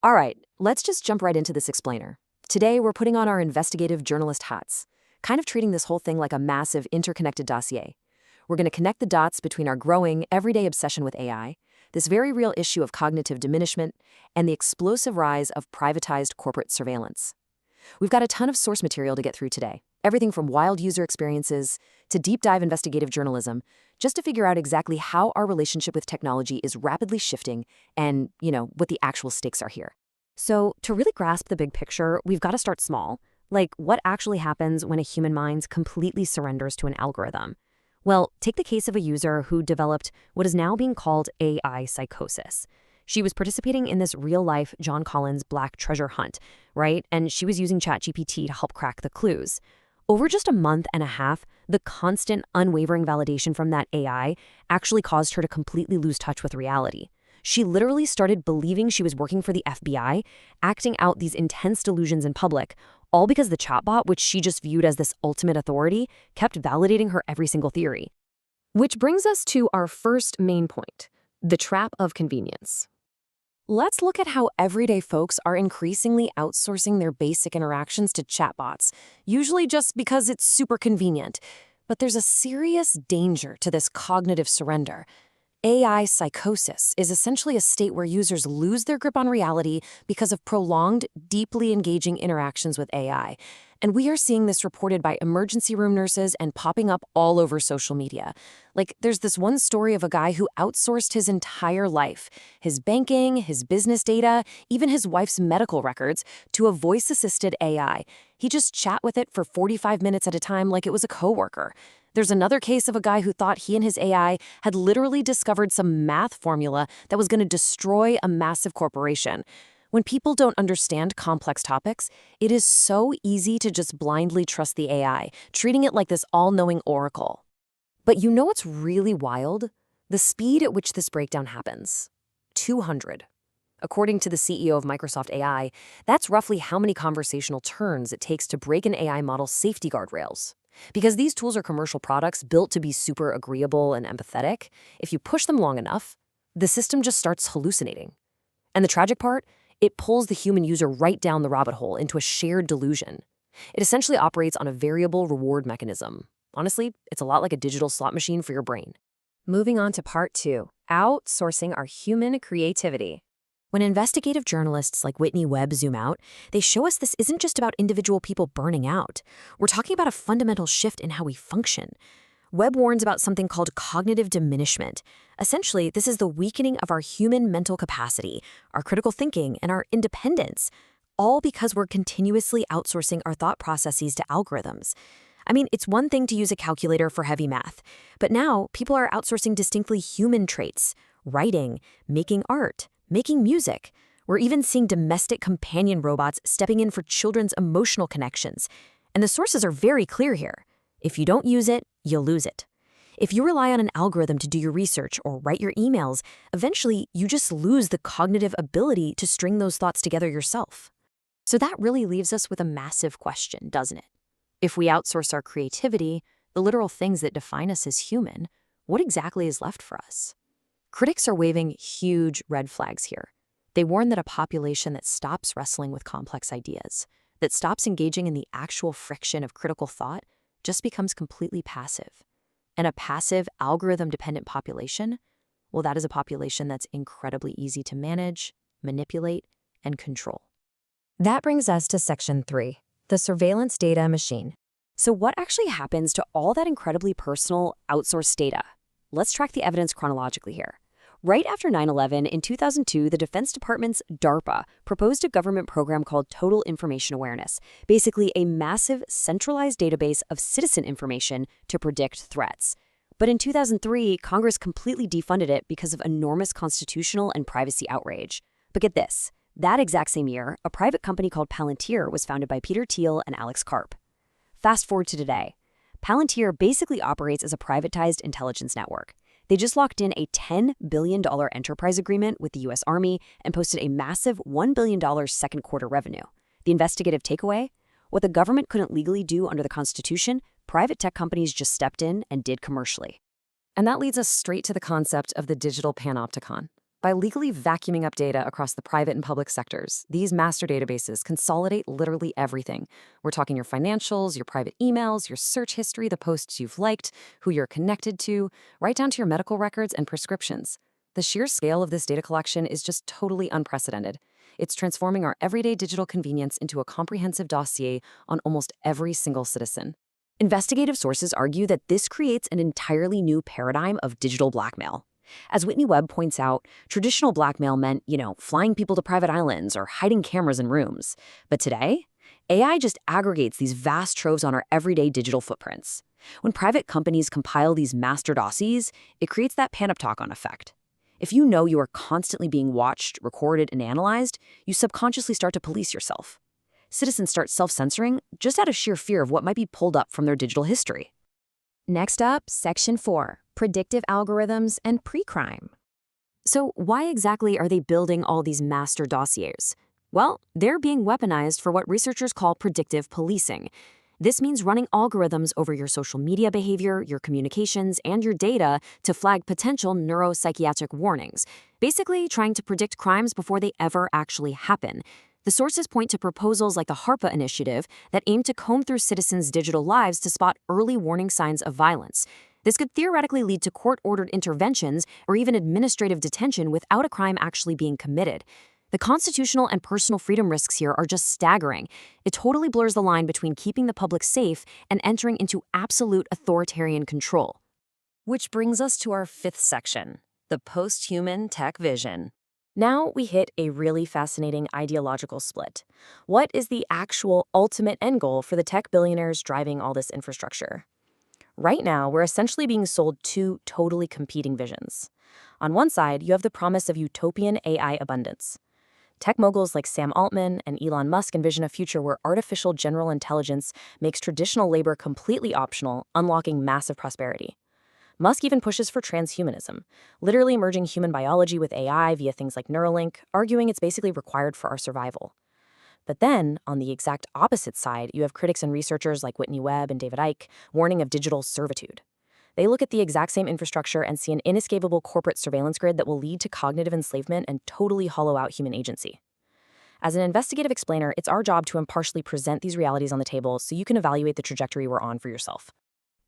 All right, let's just jump right into this explainer. Today, we're putting on our investigative journalist hats, kind of treating this whole thing like a massive interconnected dossier. We're going to connect the dots between our growing, everyday obsession with AI, this very real issue of cognitive diminishment, and the explosive rise of privatized corporate surveillance. We've got a ton of source material to get through today, everything from wild user experiences to deep dive investigative journalism, just to figure out exactly how our relationship with technology is rapidly shifting and, what the actual stakes are here. So, to really grasp the big picture, we've got to start small. Like, what actually happens when a human mind completely surrenders to an algorithm? Well, take the case of a user who developed what is now being called AI psychosis. She was participating in this real-life John Collins Black treasure hunt, right? And she was using ChatGPT to help crack the clues. Over just a month and a half, the constant, unwavering validation from that AI actually caused her to completely lose touch with reality. She literally started believing she was working for the FBI, acting out these intense delusions in public, all because the chatbot, which she just viewed as this ultimate authority, kept validating her every single theory. Which brings us to our first main point, the trap of convenience. Let's look at how everyday folks are increasingly outsourcing their basic interactions to chatbots, usually just because it's super convenient. But there's a serious danger to this cognitive surrender. AI psychosis is essentially a state where users lose their grip on reality because of prolonged, deeply engaging interactions with AI. And we are seeing this reported by emergency room nurses and popping up all over social media. Like, there's this one story of a guy who outsourced his entire life, his banking, his business data, even his wife's medical records, to a voice-assisted AI. He just chat with it for 45 minutes at a time like it was a coworker. There's another case of a guy who thought he and his AI had literally discovered some math formula that was going to destroy a massive corporation. When people don't understand complex topics, it is so easy to just blindly trust the AI, treating it like this all-knowing oracle. But you know what's really wild? The speed at which this breakdown happens. 200. According to the CEO of Microsoft AI, that's roughly how many conversational turns it takes to break an AI model's safety guardrails. Because these tools are commercial products built to be super agreeable and empathetic, if you push them long enough, the system just starts hallucinating. And the tragic part? It pulls the human user right down the rabbit hole into a shared delusion. It essentially operates on a variable reward mechanism. Honestly, it's a lot like a digital slot machine for your brain. Moving on to part 2, outsourcing our human creativity. When investigative journalists like Whitney Webb zoom out, they show us this isn't just about individual people burning out. We're talking about a fundamental shift in how we function. Webb warns about something called cognitive diminishment. Essentially, this is the weakening of our human mental capacity, our critical thinking, and our independence, all because we're continuously outsourcing our thought processes to algorithms. I mean, it's one thing to use a calculator for heavy math, but now people are outsourcing distinctly human traits, writing, making art, making music. We're even seeing domestic companion robots stepping in for children's emotional connections. And the sources are very clear here. If you don't use it, you'll lose it. If you rely on an algorithm to do your research or write your emails, eventually you just lose the cognitive ability to string those thoughts together yourself. So that really leaves us with a massive question, doesn't it? If we outsource our creativity, the literal things that define us as human, what exactly is left for us? Critics are waving huge red flags here. They warn that a population that stops wrestling with complex ideas, that stops engaging in the actual friction of critical thought, just becomes completely passive. And a passive, algorithm-dependent population, well, that is a population that's incredibly easy to manage, manipulate, and control. That brings us to Section 3, the surveillance data machine. So what actually happens to all that incredibly personal, outsourced data? Let's track the evidence chronologically here. Right after 9/11, in 2002, the Defense Department's DARPA proposed a government program called Total Information Awareness, basically a massive centralized database of citizen information to predict threats. But in 2003, Congress completely defunded it because of enormous constitutional and privacy outrage. But get this, that exact same year, a private company called Palantir was founded by Peter Thiel and Alex Karp. Fast forward to today. Palantir basically operates as a privatized intelligence network. They just locked in a $10 billion enterprise agreement with the U.S. Army and posted a massive $1 billion second quarter revenue. The investigative takeaway? What the government couldn't legally do under the Constitution, private tech companies just stepped in and did commercially. And that leads us straight to the concept of the digital panopticon. By legally vacuuming up data across the private and public sectors, these master databases consolidate literally everything. We're talking your financials, your private emails, your search history, the posts you've liked, who you're connected to, right down to your medical records and prescriptions. The sheer scale of this data collection is just totally unprecedented. It's transforming our everyday digital convenience into a comprehensive dossier on almost every single citizen. Investigative sources argue that this creates an entirely new paradigm of digital blackmail. As Whitney Webb points out, traditional blackmail meant, flying people to private islands or hiding cameras in rooms. But today, AI just aggregates these vast troves on our everyday digital footprints. When private companies compile these master dossiers, it creates that panopticon effect. If you know you are constantly being watched, recorded, and analyzed, you subconsciously start to police yourself. Citizens start self-censoring just out of sheer fear of what might be pulled up from their digital history. Next up, Section 4, Predictive Algorithms and Pre-Crime. So why exactly are they building all these master dossiers? Well, they're being weaponized for what researchers call predictive policing. This means running algorithms over your social media behavior, your communications, and your data to flag potential neuropsychiatric warnings, basically trying to predict crimes before they ever actually happen. The sources point to proposals like the HARPA initiative that aim to comb through citizens' digital lives to spot early warning signs of violence. This could theoretically lead to court-ordered interventions or even administrative detention without a crime actually being committed. The constitutional and personal freedom risks here are just staggering. It totally blurs the line between keeping the public safe and entering into absolute authoritarian control. Which brings us to our fifth section, the post-human tech vision. Now we hit a really fascinating ideological split. What is the actual ultimate end goal for the tech billionaires driving all this infrastructure? Right now, we're essentially being sold two totally competing visions. On one side, you have the promise of utopian AI abundance. Tech moguls like Sam Altman and Elon Musk envision a future where artificial general intelligence makes traditional labor completely optional, unlocking massive prosperity. Musk even pushes for transhumanism, literally merging human biology with AI via things like Neuralink, arguing it's basically required for our survival. But then, on the exact opposite side, you have critics and researchers like Whitney Webb and David Icke warning of digital servitude. They look at the exact same infrastructure and see an inescapable corporate surveillance grid that will lead to cognitive enslavement and totally hollow out human agency. As an investigative explainer, it's our job to impartially present these realities on the table so you can evaluate the trajectory we're on for yourself.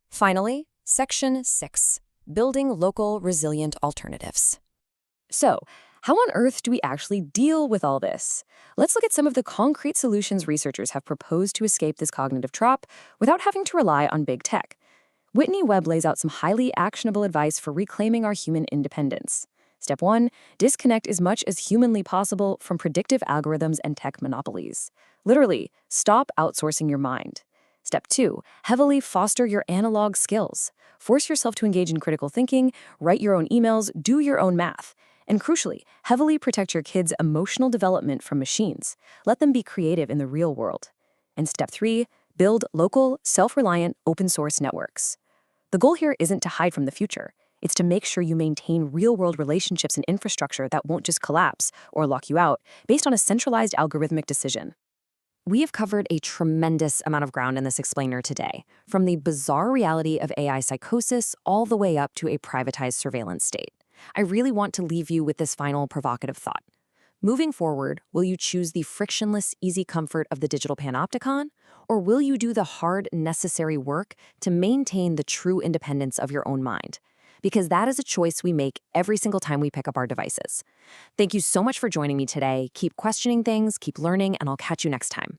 Finally, Section 6, Building Local Resilient Alternatives. So, how on earth do we actually deal with all this? Let's look at some of the concrete solutions researchers have proposed to escape this cognitive trap without having to rely on big tech. Whitney Webb lays out some highly actionable advice for reclaiming our human independence. Step 1, disconnect as much as humanly possible from predictive algorithms and tech monopolies. Literally, stop outsourcing your mind. Step 2, heavily foster your analog skills. Force yourself to engage in critical thinking, write your own emails, do your own math. And crucially, heavily protect your kids' emotional development from machines. Let them be creative in the real world. And step 3, build local, self-reliant, open-source networks. The goal here isn't to hide from the future. It's to make sure you maintain real-world relationships and infrastructure that won't just collapse or lock you out based on a centralized algorithmic decision. We have covered a tremendous amount of ground in this explainer today, from the bizarre reality of AI psychosis all the way up to a privatized surveillance state. I really want to leave you with this final provocative thought. Moving forward, will you choose the frictionless, easy comfort of the digital panopticon, or will you do the hard, necessary work to maintain the true independence of your own mind? Because that is a choice we make every single time we pick up our devices. Thank you so much for joining me today. Keep questioning things, keep learning, and I'll catch you next time.